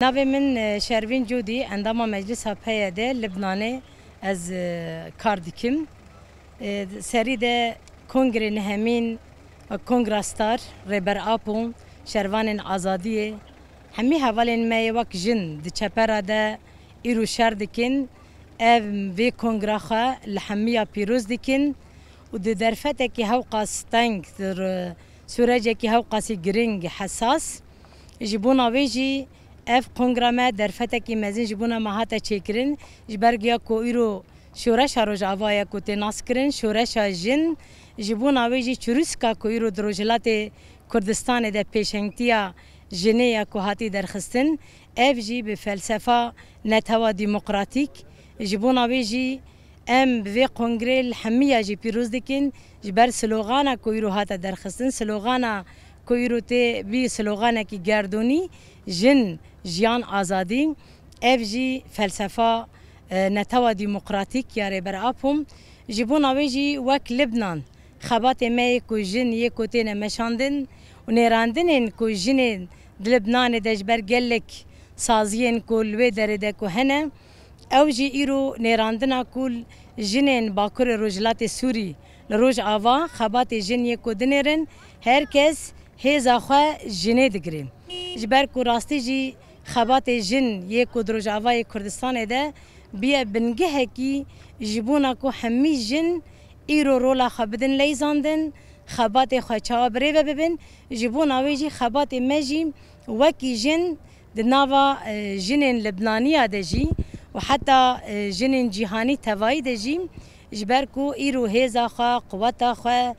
ناوی من شروین جودی اندام مجلس پیاده لبنانه از کار دکم سری ده کنگره نهمین کنگراستار ریبر آپون شروان آزادیه همی حوالین می وک جن ده چپره ده ایرو شر دکن او وی کنگراخه لحمیه پیروز دکن و ده درفته که هاو قاستنگ در سورجه که هاو قاسی گرنگ حساس جبونا ویجی اف کنگرامه درفته کی مزین جبونا ماهاتا چیکرین جبرگیا کو ایرو شورش روز آوایا کو تناس کرین شورش جن جبونا ویجی چروسکا کو ایرو دروجلات کردستان ده پیشنگتیا جنیا کو هاتی درخستن اف جی به فلسفه نتوا دموکراتیک جبونا ویجی ام به کنگره الحمیه جی پیروز دکن جبر سلوغانا کو ایرو هاتا درخستن سلوغانا کو ایرو ته بی سلوغانا کی گردونی جن جیان آزادی اف جی فلسفه نتوا دموکراتیک یاره بر آپم جبون آویجی وک لبنان خبات می کو جن یک کوتین مشاندن و نیراندن کو جن لبنان دجبر گلک سازین کول و درده کو هنه او جی ایرو نیراندنا کول جنین باکر رجلات سوری لروج آوا خبات جن یک کو دنیرن هرکس هزا خو جنه دگرین جبر کو راستی جی خبات جن یک کدرج آوای کردستان ده بیا بنگه کی جبونا کو همی جن ایرو رولا خبدن لیزاندن خبات خچا بری و ببین جبونا ویجی خبات مجی وکی جن دناوا جنین لبنانیا دجی و حتی جنین جهانی توایی دجی جبر کو ایرو هزا خو قوتا خو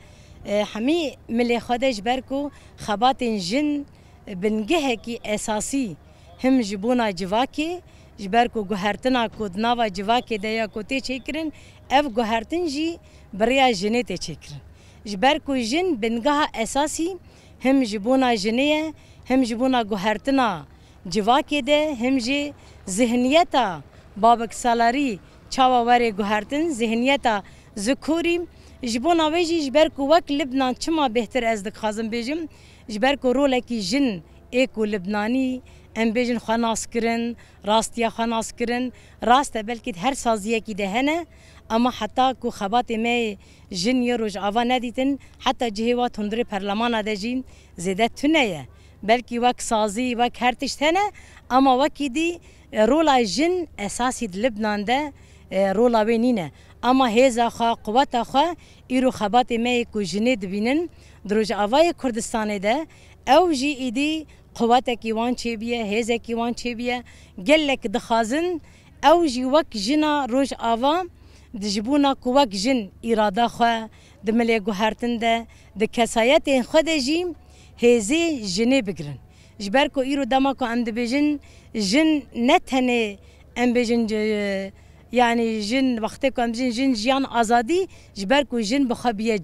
همی ملی خودش بر کو خبات جن بنگه کی اساسی هم جبونا جواکی جبر کو گوهرتنا کو دناوا جواکی دیا کو تی چیکرن اف گوهرتن جی بریا جنه تی چیکرن جبر کو جن بنگه اساسی هم جبونا جنیه هم جبونا گوهرتنا جواکی ده هم جی ذهنیتا بابک سالاری چاوا وری گوهرتن ذهنیتا ذکوری جبونا ویجی جبر کو وک لبنان چما بهتر از دخازم بیجم جبر کو رولکی جن ایکو لبنانی ام بیجن خناس کرن راستیا خناس کرن راست بلکه هر سازیه کی دهنه اما حتی کو خبات می جن یروج آوا ندیتن حتی جهوات هندره پرلمان دجین زیده تنه بلکه وک سازی وک هر تشتنه اما وکی دی رولا جن اساسی لبنان ده رولا وینینه اما هزا خوا قوتا خوا ایرو خبات می کو جنه دبینن دروج آوای کردستان ده او جی ایدی قوتا کی وان چی بیه هزا کی وان چی بیه گلک دخازن او جی وک جنا روج آوا دجبونا کو وک جن اراده خوا دملی گوهرتن ده د کسایت خود جی هزی جنه بگرن جبر کو ایرو دما کو ام دبیجن جن نتنه ام بیجن يعني جن وقتك ام جن جيان آزادي جبركو جن بخا بيه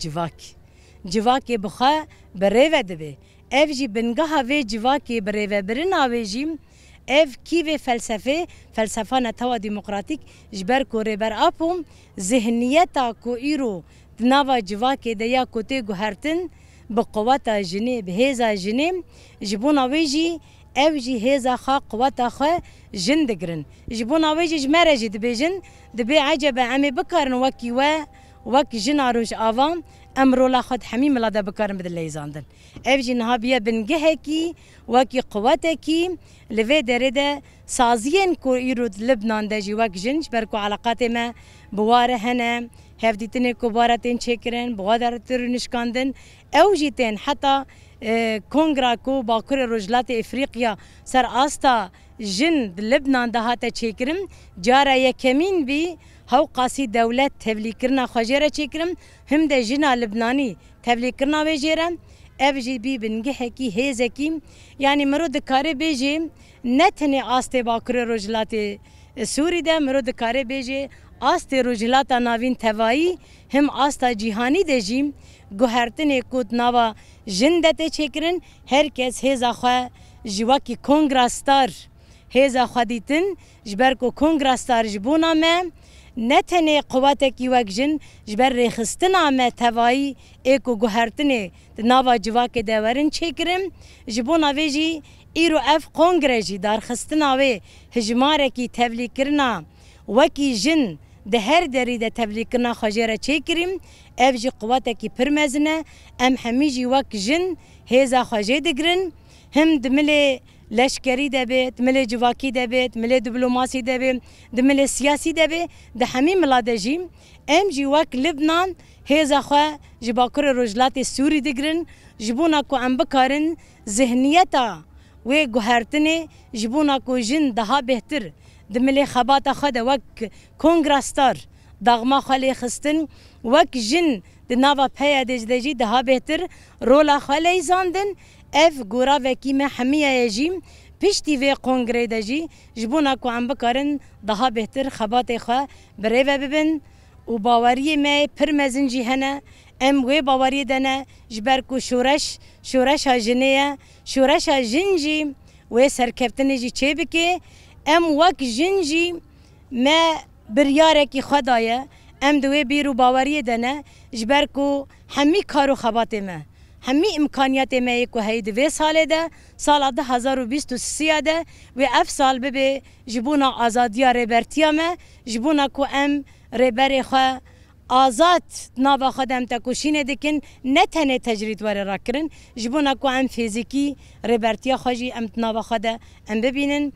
جواكي بخا بريوه دبي اف جي بنگاها في جواكي بريوه برنا في جيم اف كيف فلسفه نتوا ديمقراطيك جبركو ريبر ابوم ذهنيتا كو ايرو دناوا جواكي ديا كوتي گوهرتن بقوتا جني بهزا جني جبونا ويجي او جی هزا خا قوتا خا جن دگرن جبونا ویجی جمره جی دبیجن دبی عجبه امی بکارن وکی وکی جن آروش آوان امرولا خود حمیم لاده بکارن بدل لیزاندن او جی نها بیا بنگه کی وکی قوتا کی لوی داره ده سازین کو ایرو لبنان ده جی وک جن برکو علاقات ما بواره هنه هفدیتنه کو بارتین چکرن بوادر تر نشکاندن او جی تین حتی کنگرا کو باکر رجلات افریقیا سر آستا جن لبنان دهاتا چیکرم جارا یکمین بی هاو قاسی دولت تبلیغ کرنا خجره چیکرم هم ده جنا لبنانی تبلیغ کرنا وجیرم اف جی بی بنگه کی هزکی یعنی مرو دکاره بیجی نتنی آسته باکر رجلات سوری ده مرو دکاره بیجی آسته رجلات ناوین توایی هم آستا جهانی ده جیم گوهرتن کود نوا جندته چکرن هرکس هزا خوا جواکی کنگراستار هزا خوا دیتن جبر کو کنگراستار جبونا ما نتنه قوته کی وک جن جبر رخستنا ما توایی ایکو گوهرتن نوا جواکی دورن چکرم جبونا ویجی ایرو اف کنگره دارخستنا و هجماره کی تبلیغ کرنا وکی جن ده هر دری ده تبلیغ کرنا خجره چه کریم اف جی قوته کی پرمزنه ام همیجی وک جن هزا خجه دگرن هم دمله لشکری دبیت مل جواکی دبیت مل دیپلماسی دبیت دمل سیاسی دبیت ده همین ملادجیم ام جی وک لبنان هزا خو جباکر رجلات سوری دگرن جبونا کو ام بکارن ذهنیتا و گوهرتنه جبونا کو جن daha بهتر دمل خبات خود وک کنگرستار دغما خالی خستن وک جن دناوا پیا دجدجی daha بهتر رولا خالی زاندن اف گورا وکی ما حمیه جیم پشتی و کنگره دجی جبونا کو ام بکارن daha بهتر خبات خو بریو ببن و باوری ما پرمزن جی هنه ام وی باوری دنه جبر کو شورش ها جنیه شورش ها جنجی و سرکفتن جی چه بکه ام وک جنجی ما بریاره کی خدایه ام دوی بیرو باوری دنه جبر کو همی کارو خبات ما همی امکانیت ما کو هید و سال ده سال 2023 ده و اف سال به جبونا آزادیا ربرتیا ما جبونا کو ام ربر خو آزاد ناوا خدم تکوشین دکن نه تنه تجرید وره را کرن جبونا کو ام فیزیکی ربرتیا خواجی ام ناوا خدا ام ببینن